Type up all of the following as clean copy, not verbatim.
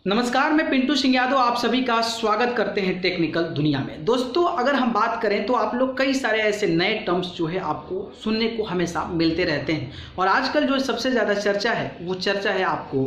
नमस्कार, मैं पिंटू सिंह यादव आप सभी का स्वागत करते हैं टेक्निकल दुनिया में। दोस्तों, अगर हम बात करें तो आप लोग कई सारे ऐसे नए टर्म्स जो है आपको सुनने को हमेशा मिलते रहते हैं और आजकल जो सबसे ज़्यादा चर्चा है वो चर्चा है आपको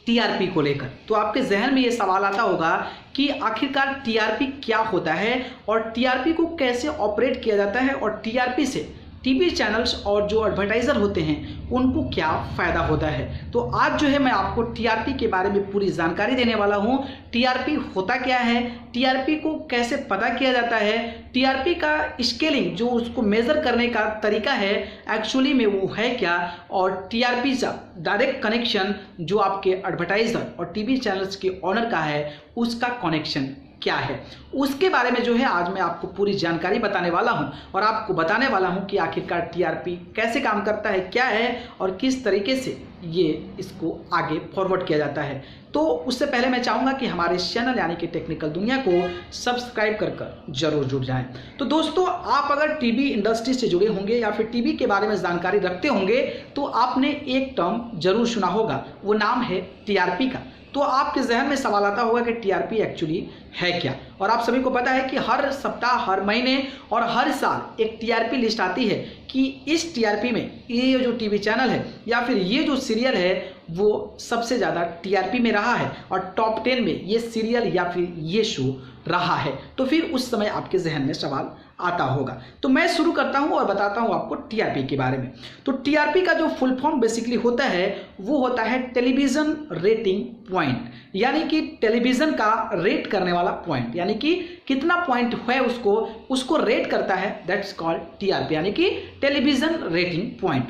टीआरपी को लेकर। तो आपके जहन में ये सवाल आता होगा कि आखिरकार टीआरपी क्या होता है और टीआरपी को कैसे ऑपरेट किया जाता है और टीआरपी से टीवी चैनल्स और जो एडवर्टाइज़र होते हैं उनको क्या फ़ायदा होता है। तो आज जो है मैं आपको टीआरपी के बारे में पूरी जानकारी देने वाला हूं। टीआरपी होता क्या है, टीआरपी को कैसे पता किया जाता है, टीआरपी का स्केलिंग जो उसको मेज़र करने का तरीका है एक्चुअली में वो है क्या, और टीआरपी से डायरेक्ट कनेक्शन जो आपके एडवर्टाइज़र और टीवी चैनल्स के ऑनर का है उसका कनेक्शन क्या है, उसके बारे में जो है आज मैं आपको पूरी जानकारी बताने वाला हूं और आपको बताने वाला हूं कि आखिरकार टीआरपी कैसे काम करता है, क्या है और किस तरीके से ये इसको आगे फॉरवर्ड किया जाता है। तो उससे पहले मैं चाहूँगा कि हमारे चैनल यानी कि टेक्निकल दुनिया को सब्सक्राइब कर जरूर जुड़ जाएं। तो दोस्तों, आप अगर टीवी इंडस्ट्री से जुड़े होंगे या फिर टीवी के बारे में जानकारी रखते होंगे तो आपने एक टर्म जरूर सुना होगा, वो नाम है टीआरपी का। तो आपके जहन में सवाल आता होगा कि टीआरपी एक्चुअली है क्या। और आप सभी को पता है कि हर सप्ताह, हर महीने और हर साल एक टीआरपी लिस्ट आती है कि इस टीआरपी में ये जो टीवी चैनल है या फिर ये जो सीरियल है वो सबसे ज़्यादा टीआरपी में रहा है और टॉप 10 में ये सीरियल या फिर ये शो रहा है। तो फिर उस समय आपके जहन में सवाल आता होगा। तो मैं शुरू करता हूं और बताता हूं आपको टीआरपी के बारे में। तो टीआरपी का जो फुल फॉर्म बेसिकली होता है वो होता है टेलीविजन रेटिंग पॉइंट, यानी कि टेलीविजन का रेट करने वाला पॉइंट, यानी कि कितना पॉइंट है उसको रेट करता है, दैट्स कॉल्ड टीआरपी, यानी कि television rating point.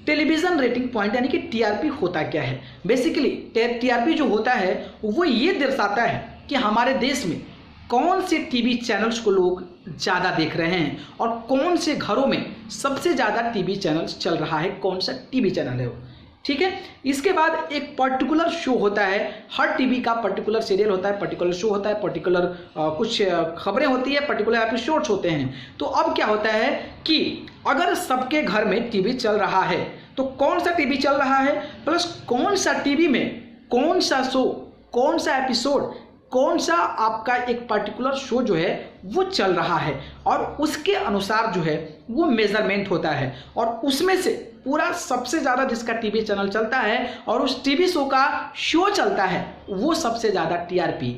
Television rating point यानी कि टीआरपी होता क्या है। बेसिकली टीआरपी जो होता है वो ये दर्शाता है कि हमारे देश में कौन से टीवी चैनल्स को लोग ज़्यादा देख रहे हैं और कौन से घरों में सबसे ज़्यादा टीवी चैनल्स चल रहा है, कौन सा टीवी चैनल है वो। ठीक है, इसके बाद एक पर्टिकुलर शो होता है, हर टीवी का पर्टिकुलर सीरियल होता है, पर्टिकुलर शो होता है, पर्टिकुलर कुछ खबरें होती है, पर्टिकुलर एपिसोड्स होते हैं। तो अब क्या होता है कि अगर सबके घर में टीवी चल रहा है तो कौन सा टीवी चल रहा है प्लस कौन सा टीवी में कौन सा शो, कौन सा एपिसोड, कौन सा आपका एक पर्टिकुलर शो जो है वो चल रहा है और उसके अनुसार जो है वो मेजरमेंट होता है और उसमें से पूरा सबसे ज़्यादा जिसका टीवी चैनल चलता है और उस टीवी शो का शो चलता है वो सबसे ज़्यादा टीआरपी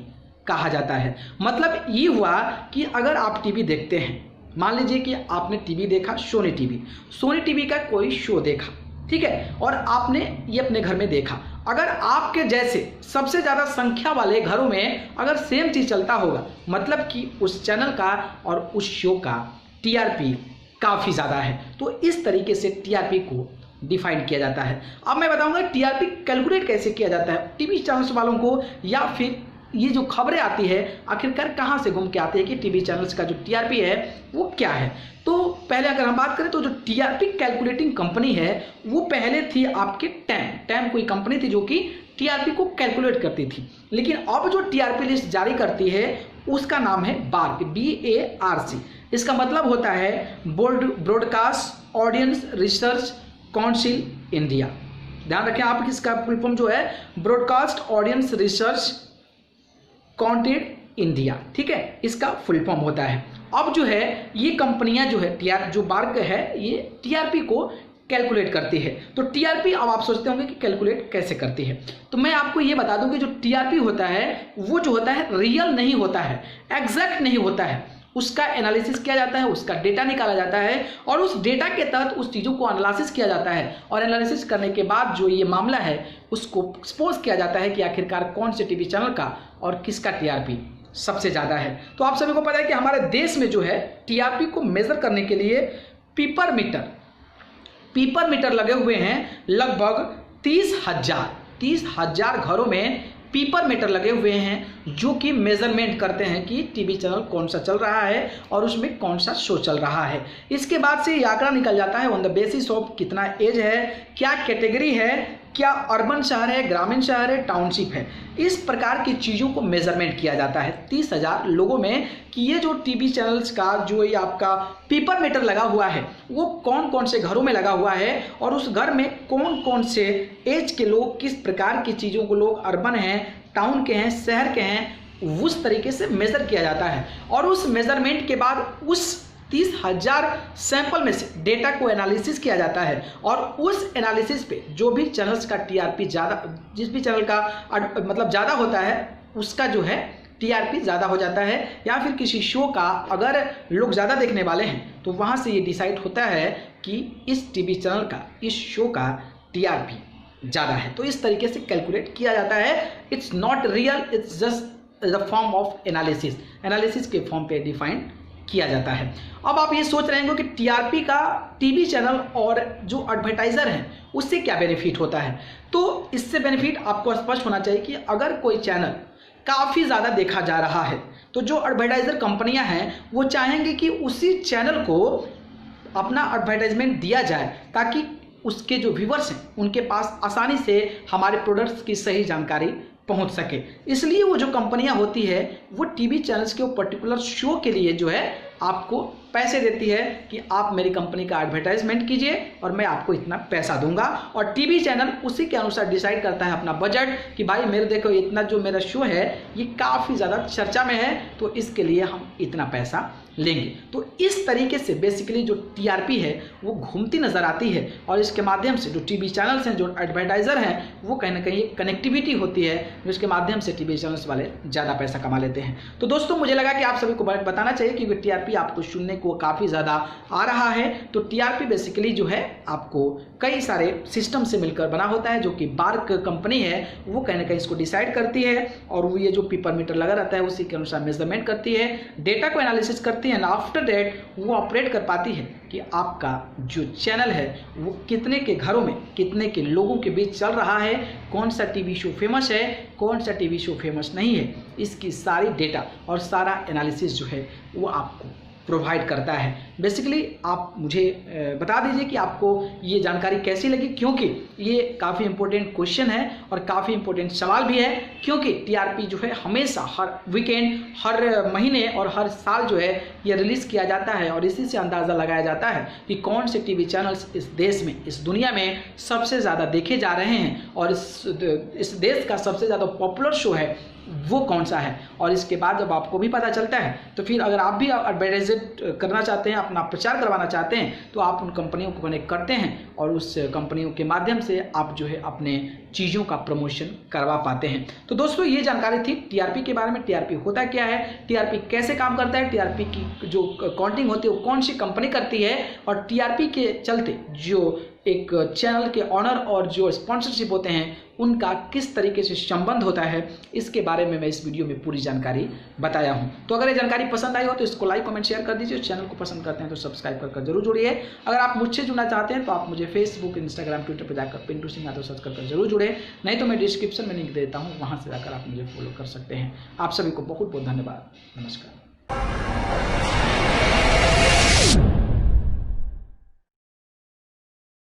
कहा जाता है। मतलब ये हुआ कि अगर आप टीवी देखते हैं, मान लीजिए कि आपने टीवी देखा, सोनी टीवी का कोई शो देखा, ठीक है, और आपने ये अपने घर में देखा। अगर आपके जैसे सबसे ज़्यादा संख्या वाले घरों में अगर सेम चीज़ चलता होगा मतलब कि उस चैनल का और उस शो का टीआरपी काफ़ी ज़्यादा है। तो इस तरीके से टीआरपी को डिफाइन किया जाता है। अब मैं बताऊंगा टीआरपी कैलकुलेट कैसे किया जाता है टीवी चैनल्स वालों को, या फिर ये जो खबरें आती है आखिरकार कहाँ से घूम के आती है कि टीवी चैनल्स का जो टीआरपी है वो क्या है। तो पहले अगर हम बात करें तो जो टीआरपी कैलकुलेटिंग कंपनी है वो पहले थी आपके टैम कोई कंपनी थी जो कि टीआरपी को कैलकुलेट करती थी, लेकिन अब जो टीआरपी लिस्ट जारी करती है उसका नाम है बार्क, BARC। इसका मतलब होता है broadcast audience research council India. ध्यान रखें आप, इसका फुल फॉर्म जो है broadcast audience research counted India, ठीक है, इसका फुल फॉर्म होता है। अब जो है ये कंपनियां जो है जो बार्क है ये टीआरपी को कैलकुलेट करती है। तो टीआरपी, अब आप सोचते होंगे कि कैलकुलेट कैसे करती है, तो मैं आपको ये बता दूं कि जो टीआरपी होता है वो जो होता है रियल नहीं होता है, एग्जैक्ट नहीं होता है। उसका एनालिसिस किया जाता है, उसका डेटा निकाला जाता है और उस डेटा के तहत उस चीज़ों को एनालिसिस किया जाता है और एनालिसिस करने के बाद जो ये मामला है उसको एक्सपोज किया जाता है कि आखिरकार कौन से टीवी चैनल का और किसका टीआरपी सबसे ज़्यादा है। तो आप सभी को पता है कि हमारे देश में जो है टीआरपी को मेज़र करने के लिए पीपर मीटर लगे हुए हैं। लगभग 30,000 घरों में पीपर मीटर लगे हुए हैं जो कि मेजरमेंट करते हैं कि टीवी चैनल कौन सा चल रहा है और उसमें कौन सा शो चल रहा है। इसके बाद से ये आंकड़ा निकल जाता है ऑन द बेसिस ऑफ कितना एज है, क्या कैटेगरी है, क्या अर्बन शहर है, ग्रामीण शहर है, टाउनशिप है। इस प्रकार की चीज़ों को मेजरमेंट किया जाता है 30,000 लोगों में कि ये जो टीवी चैनल्स का जो ये आपका पेपर मीटर लगा हुआ है वो कौन कौन से घरों में लगा हुआ है और उस घर में कौन कौन से एज के लोग, किस प्रकार की चीज़ों को लोग, अर्बन हैं, टाउन के हैं, शहर के हैं, उस तरीके से मेज़र किया जाता है। और उस मेज़रमेंट के बाद उस 30,000 सैंपल में से डेटा को एनालिसिस किया जाता है और उस एनालिसिस पे जो भी चैनल्स का टीआरपी ज़्यादा, जिस भी चैनल का मतलब ज़्यादा होता है उसका जो है टीआरपी ज़्यादा हो जाता है, या फिर किसी शो का अगर लोग ज़्यादा देखने वाले हैं तो वहाँ से ये डिसाइड होता है कि इस टीवी चैनल का, इस शो का टीआरपी ज़्यादा है। तो इस तरीके से कैलकुलेट किया जाता है। It's not real, it's just the form of analysis के फॉर्म पे डिफाइन किया जाता है। अब आप ये सोच रहे होंगे कि टीआरपी का टीवी चैनल और जो एडवर्टाइज़र हैं उससे क्या बेनिफिट होता है। तो इससे बेनिफिट आपको स्पष्ट होना चाहिए कि अगर कोई चैनल काफ़ी ज़्यादा देखा जा रहा है तो जो एडवर्टाइज़र कंपनियां हैं वो चाहेंगे कि उसी चैनल को अपना एडवर्टाइजमेंट दिया जाए ताकि उसके जो व्यूअर्स हैं उनके पास आसानी से हमारे प्रोडक्ट्स की सही जानकारी पहुंच सके। इसलिए वो जो कंपनियां होती है वो टीवी चैनल्स के पर्टिकुलर शो के लिए जो है आपको पैसे देती है कि आप मेरी कंपनी का एडवर्टाइजमेंट कीजिए और मैं आपको इतना पैसा दूंगा। और टीवी चैनल उसी के अनुसार डिसाइड करता है अपना बजट कि भाई मेरे देखो इतना जो मेरा शो है ये काफ़ी ज़्यादा चर्चा में है तो इसके लिए हम इतना पैसा लेंगे। तो इस तरीके से बेसिकली जो टीआरपी है वो घूमती नज़र आती है और इसके माध्यम से जो टीवी चैनल्स हैं, जो एडवर्टाइज़र हैं, वो कहीं ना कहीं कनेक्टिविटी होती है जिसके माध्यम से टीवी चैनल्स वाले ज़्यादा पैसा कमा लेते हैं। तो दोस्तों मुझे लगा कि आप सभी को बताना चाहिए क्योंकि टीआरपी आपको सुनने को काफ़ी ज़्यादा आ रहा है। तो टीआरपी बेसिकली जो है आपको कई सारे सिस्टम से मिलकर बना होता है, जो कि बार्क कंपनी है वो कहीं ना कहीं इसको डिसाइड करती है और वो ये जो पेपर मीटर लगा रहता है उसी के अनुसार मेजरमेंट करती है, डेटा को एनालिसिस करती है एंड आफ्टर दैट वो ऑपरेट कर पाती है कि आपका जो चैनल है वो कितने के घरों में, कितने के लोगों के बीच चल रहा है, कौन सा टीवी शो फेमस है, कौन सा टीवी शो फेमस नहीं है, इसकी सारी डेटा और सारा एनालिसिस जो है वो आपको प्रोवाइड करता है। बेसिकली आप मुझे बता दीजिए कि आपको ये जानकारी कैसी लगी, क्योंकि ये काफ़ी इंपॉर्टेंट क्वेश्चन है और काफ़ी इंपॉर्टेंट सवाल भी है, क्योंकि टीआरपी जो है हमेशा हर वीकेंड, हर महीने और हर साल जो है ये रिलीज़ किया जाता है और इसी से अंदाज़ा लगाया जाता है कि कौन से टीवी चैनल्स इस देश में, इस दुनिया में सबसे ज़्यादा देखे जा रहे हैं और इस देश का सबसे ज़्यादा पॉपुलर शो है वो कौन सा है। और इसके बाद जब आपको भी पता चलता है तो फिर अगर आप भी एडवर्टाइजमेंट करना चाहते हैं, अपना प्रचार करवाना चाहते हैं, तो आप उन कंपनियों को कनेक्ट करते हैं और उस कंपनियों के माध्यम से आप जो है अपने चीज़ों का प्रमोशन करवा पाते हैं। तो दोस्तों ये जानकारी थी टीआरपी के बारे में। टीआरपी होता क्या है, टीआरपी कैसे काम करता है, टीआरपी की जो काउंटिंग होती है वो कौन सी कंपनी करती है और टीआरपी के चलते जो एक चैनल के ऑनर और जो स्पॉन्सरशिप होते हैं उनका किस तरीके से संबंध होता है, इसके बारे में मैं इस वीडियो में पूरी जानकारी बताया हूं। तो अगर ये जानकारी पसंद आई हो तो इसको लाइक, कमेंट, शेयर कर दीजिए। चैनल को पसंद करते हैं तो सब्सक्राइब कर जरूर जुड़िए। अगर आप मुझसे जुड़ना चाहते हैं तो आप मुझे फेसबुक, इंस्टाग्राम, ट्विटर पर जाकर पिंटू सिंह यादव सर्च कर जरूर जुड़े, नहीं तो मैं डिस्क्रिप्शन में लिंक देता हूँ, वहाँ से जाकर आप मुझे फॉलो कर सकते हैं। आप सभी को बहुत बहुत धन्यवाद। नमस्कार।